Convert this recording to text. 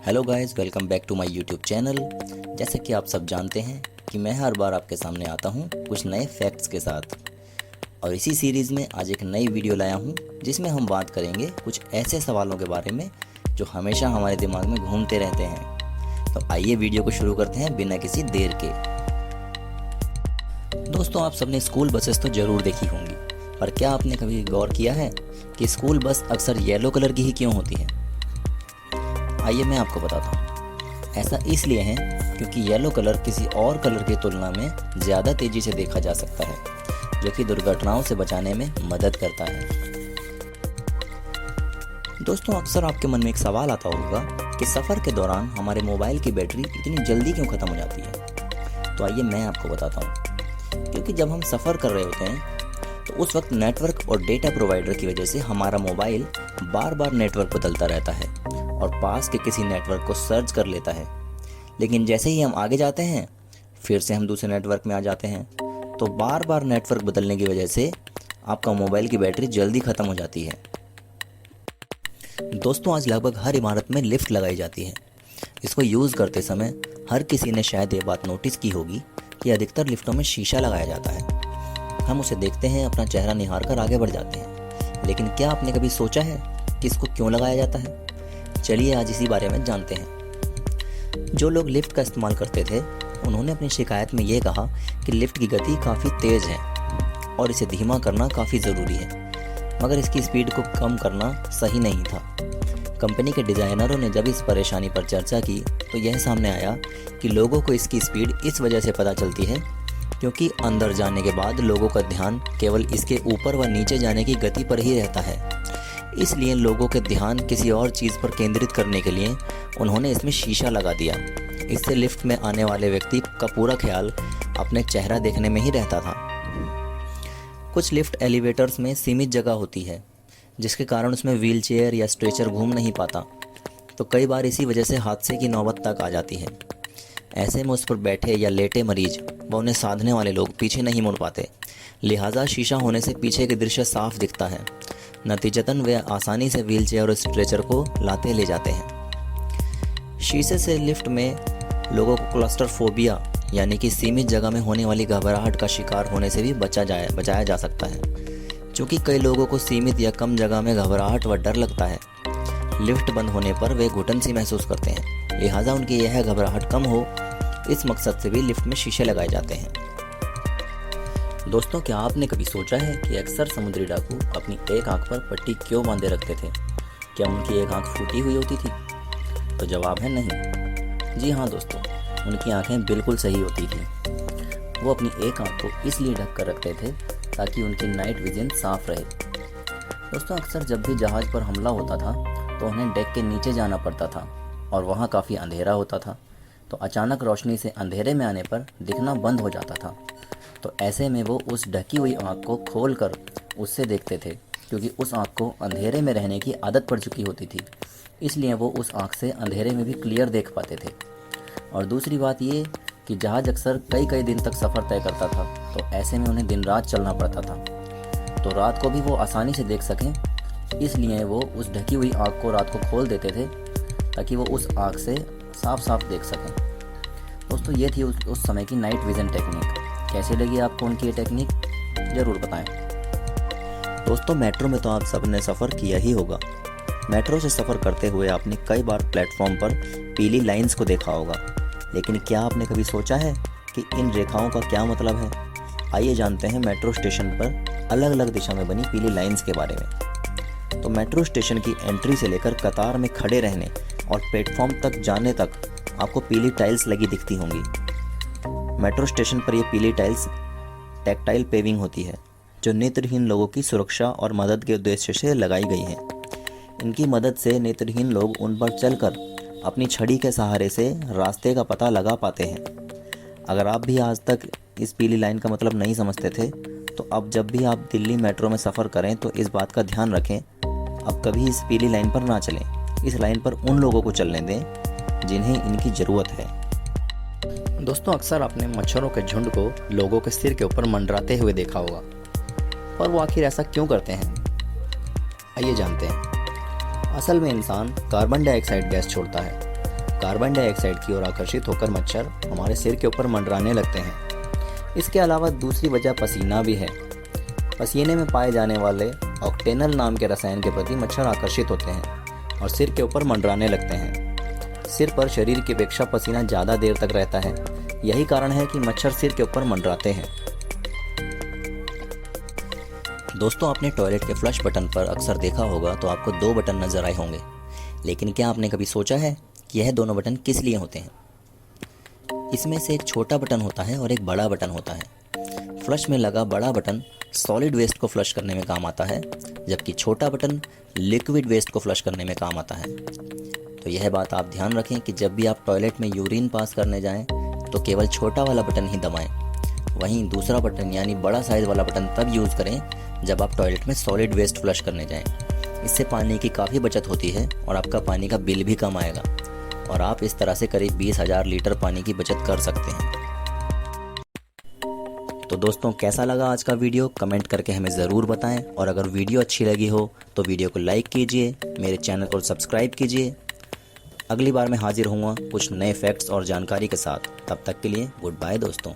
Hello guys, welcome back to my YouTube channel. जैसे कि आप सब जानते हैं कि मैं हर बार आपके सामने आता हूं कुछ नए फैक्ट्स के साथ, और इसी सीरीज़ में आज एक नई वीडियो लाया हूं जिसमें हम बात करेंगे कुछ ऐसे सवालों के बारे में जो हमेशा हमारे दिमाग में घूमते रहते हैं। तो आइए वीडियो को शुरू करते हैं बिना किसी देर के। दोस्तों, आप सबने स्कूल बसेस तो ज़रूर देखी होंगी, पर क्या आपने कभी गौर किया है कि स्कूल बस अक्सर येलो कलर की ही क्यों होती है? आइए मैं आपको बताता हूँ। ऐसा इसलिए है क्योंकि येलो कलर किसी और कलर की तुलना में ज़्यादा तेज़ी से देखा जा सकता है, जो कि दुर्घटनाओं से बचाने में मदद करता है। दोस्तों, अक्सर आपके मन में एक सवाल आता होगा कि सफ़र के दौरान हमारे मोबाइल की बैटरी इतनी जल्दी क्यों ख़त्म हो जाती है। तो आइए मैं आपको बताता हूँ। क्योंकि जब हम सफ़र कर रहे होते हैं तो उस वक्त नेटवर्क और डेटा प्रोवाइडर की वजह से हमारा मोबाइल बार बार नेटवर्क बदलता रहता है और पास के किसी नेटवर्क को सर्च कर लेता है। लेकिन जैसे ही हम आगे जाते हैं फिर से हम दूसरे नेटवर्क में आ जाते हैं, तो बार बार नेटवर्क बदलने की वजह से आपका मोबाइल की बैटरी जल्दी ख़त्म हो जाती है। दोस्तों, आज लगभग हर इमारत में लिफ्ट लगाई जाती है। इसको यूज़ करते समय हर किसी ने शायद ये बात नोटिस की होगी कि अधिकतर लिफ्टों में शीशा लगाया जाता है। हम उसे देखते हैं, अपना चेहरा निहार कर आगे बढ़ जाते हैं। लेकिन क्या आपने कभी सोचा है कि इसको क्यों लगाया जाता है? चलिए आज इसी बारे में जानते हैं। जो लोग लिफ्ट का इस्तेमाल करते थे उन्होंने अपनी शिकायत में ये कहा कि लिफ्ट की गति काफ़ी तेज़ है और इसे धीमा करना काफ़ी ज़रूरी है, मगर इसकी स्पीड को कम करना सही नहीं था। कंपनी के डिज़ाइनरों ने जब इस परेशानी पर चर्चा की तो यह सामने आया कि लोगों को इसकी स्पीड इस वजह से पता चलती है क्योंकि अंदर जाने के बाद लोगों का ध्यान केवल इसके ऊपर व नीचे जाने की गति पर ही रहता है। इसलिए लोगों के ध्यान किसी और चीज़ पर केंद्रित करने के लिए उन्होंने इसमें शीशा लगा दिया। इससे लिफ्ट में आने वाले व्यक्ति का पूरा ख्याल अपने चेहरा देखने में ही रहता था। कुछ लिफ्ट एलिवेटर्स में सीमित जगह होती है, जिसके कारण उसमें व्हीलचेयर या स्ट्रेचर घूम नहीं पाता, तो कई बार इसी वजह से हादसे की नौबत तक आ जाती है। ऐसे में उस पर बैठे या लेटे मरीज व उन्हें साधने वाले लोग पीछे नहीं मुड़ पाते, लिहाजा शीशा होने से पीछे के दृश्य साफ दिखता है। नतीजतन वे आसानी से व्हीलचेयर और स्ट्रेचर को लाते ले जाते हैं। शीशे से लिफ्ट में लोगों को क्लस्टरफोबिया यानी कि सीमित जगह में होने वाली घबराहट का शिकार होने से भी बचाया जा सकता है। क्योंकि कई लोगों को सीमित या कम जगह में घबराहट व डर लगता है, लिफ्ट बंद होने पर वे घुटन सी महसूस करते हैं, लिहाजा उनकी यह घबराहट कम हो, इस मकसद से भी लिफ्ट में शीशे लगाए जाते हैं। दोस्तों, क्या आपने कभी सोचा है कि अक्सर समुद्री डाकू अपनी एक आंख पर पट्टी क्यों बांधे रखते थे? क्या उनकी एक आंख फूटी हुई होती थी? तो जवाब है नहीं। जी हाँ दोस्तों, उनकी आंखें बिल्कुल सही होती थी। वो अपनी एक आंख को इसलिए ढक कर रखते थे ताकि उनकी नाइट विजन साफ रहे। दोस्तों, अक्सर जब भी जहाज़ पर हमला होता था तो उन्हें डेक के नीचे जाना पड़ता था और वहाँ काफ़ी अंधेरा होता था, तो अचानक रोशनी से अंधेरे में आने पर दिखना बंद हो जाता था। तो ऐसे में वो उस ढकी हुई आँख को खोलकर उससे देखते थे, क्योंकि उस आँख को अंधेरे में रहने की आदत पड़ चुकी होती थी, इसलिए वो उस आँख से अंधेरे में भी क्लियर देख पाते थे। और दूसरी बात ये कि जहाज़ अक्सर कई कई दिन तक सफ़र तय करता था, तो ऐसे में उन्हें दिन रात चलना पड़ता था, तो रात को भी वो आसानी से देख सकें, इसलिए वो उस ढकी हुई आँख को रात को खोल देते थे ताकि वो उस आँख से साफ साफ देख सकें। दोस्तों, ये थी उस समय की नाइट विज़न टेक्निक। कैसे लगी आपको उनकी ये टेक्निक? ज़रूर बताएं। दोस्तों, मेट्रो में तो आप सब ने सफ़र किया ही होगा। मेट्रो से सफ़र करते हुए आपने कई बार प्लेटफॉर्म पर पीली लाइंस को देखा होगा, लेकिन क्या आपने कभी सोचा है कि इन रेखाओं का क्या मतलब है? आइए जानते हैं मेट्रो स्टेशन पर अलग अलग दिशा में बनी पीली लाइंस के बारे में। तो मेट्रो स्टेशन की एंट्री से लेकर कतार में खड़े रहने और प्लेटफॉर्म तक जाने तक आपको पीली टाइल्स लगी दिखती होंगी। मेट्रो स्टेशन पर ये पीली टाइल्स टैक्टाइल पेविंग होती है, जो नेत्रहीन लोगों की सुरक्षा और मदद के उद्देश्य से लगाई गई है। इनकी मदद से नेत्रहीन लोग उन पर चलकर अपनी छड़ी के सहारे से रास्ते का पता लगा पाते हैं। अगर आप भी आज तक इस पीली लाइन का मतलब नहीं समझते थे, तो अब जब भी आप दिल्ली मेट्रो में सफ़र करें तो इस बात का ध्यान रखें, अब कभी इस पीली लाइन पर ना चलें। इस लाइन पर उन लोगों को चलने दें जिन्हें इनकी ज़रूरत है। दोस्तों, अक्सर आपने मच्छरों के झुंड को लोगों के सिर के ऊपर मंडराते हुए देखा होगा, पर वो आखिर ऐसा क्यों करते हैं? आइए जानते हैं। असल में इंसान कार्बन डाइऑक्साइड गैस छोड़ता है कार्बन डाइऑक्साइड की ओर आकर्षित होकर मच्छर हमारे सिर के ऊपर मंडराने लगते हैं। इसके अलावा दूसरी वजह पसीना भी है। पसीने में पाए जाने वाले ऑक्टेनल नाम के रसायन के प्रति मच्छर आकर्षित होते हैं और सिर के ऊपर मंडराने लगते हैं। सिर पर शरीर की अपेक्षा पसीना ज़्यादा देर तक रहता है। यही कारण है कि मच्छर सिर के ऊपर मंडराते हैं। दोस्तों, आपने टॉयलेट के फ्लश बटन पर अक्सर देखा होगा तो आपको 2 बटन नजर आए होंगे, लेकिन क्या आपने कभी सोचा है कि यह दोनों बटन किस लिए होते हैं? इसमें से एक छोटा बटन होता है और एक बड़ा बटन होता है। फ्लश में लगा बड़ा बटन सॉलिड वेस्ट को फ्लश करने में काम आता है, जबकि छोटा बटन लिक्विड वेस्ट को फ्लश करने में काम आता है। तो यह बात आप ध्यान रखें कि जब भी आप टॉयलेट में यूरिन पास करने जाएं तो केवल छोटा वाला बटन ही दबाएं। वहीं दूसरा बटन यानी बड़ा साइज वाला बटन तब यूज़ करें जब आप टॉयलेट में सॉलिड वेस्ट फ्लश करने जाएं। इससे पानी की काफ़ी बचत होती है और आपका पानी का बिल भी कम आएगा और आप इस तरह से करीब 20,000 लीटर पानी की बचत कर सकते हैं। तो दोस्तों, कैसा लगा आज का वीडियो कमेंट करके हमें ज़रूर बताएं और अगर वीडियो अच्छी लगी हो तो वीडियो को लाइक कीजिए, मेरे चैनल को सब्सक्राइब कीजिए। अगली बार मैं हाजिर होऊंगा कुछ नए फैक्ट्स और जानकारी के साथ। तब तक के लिए गुड बाय दोस्तों।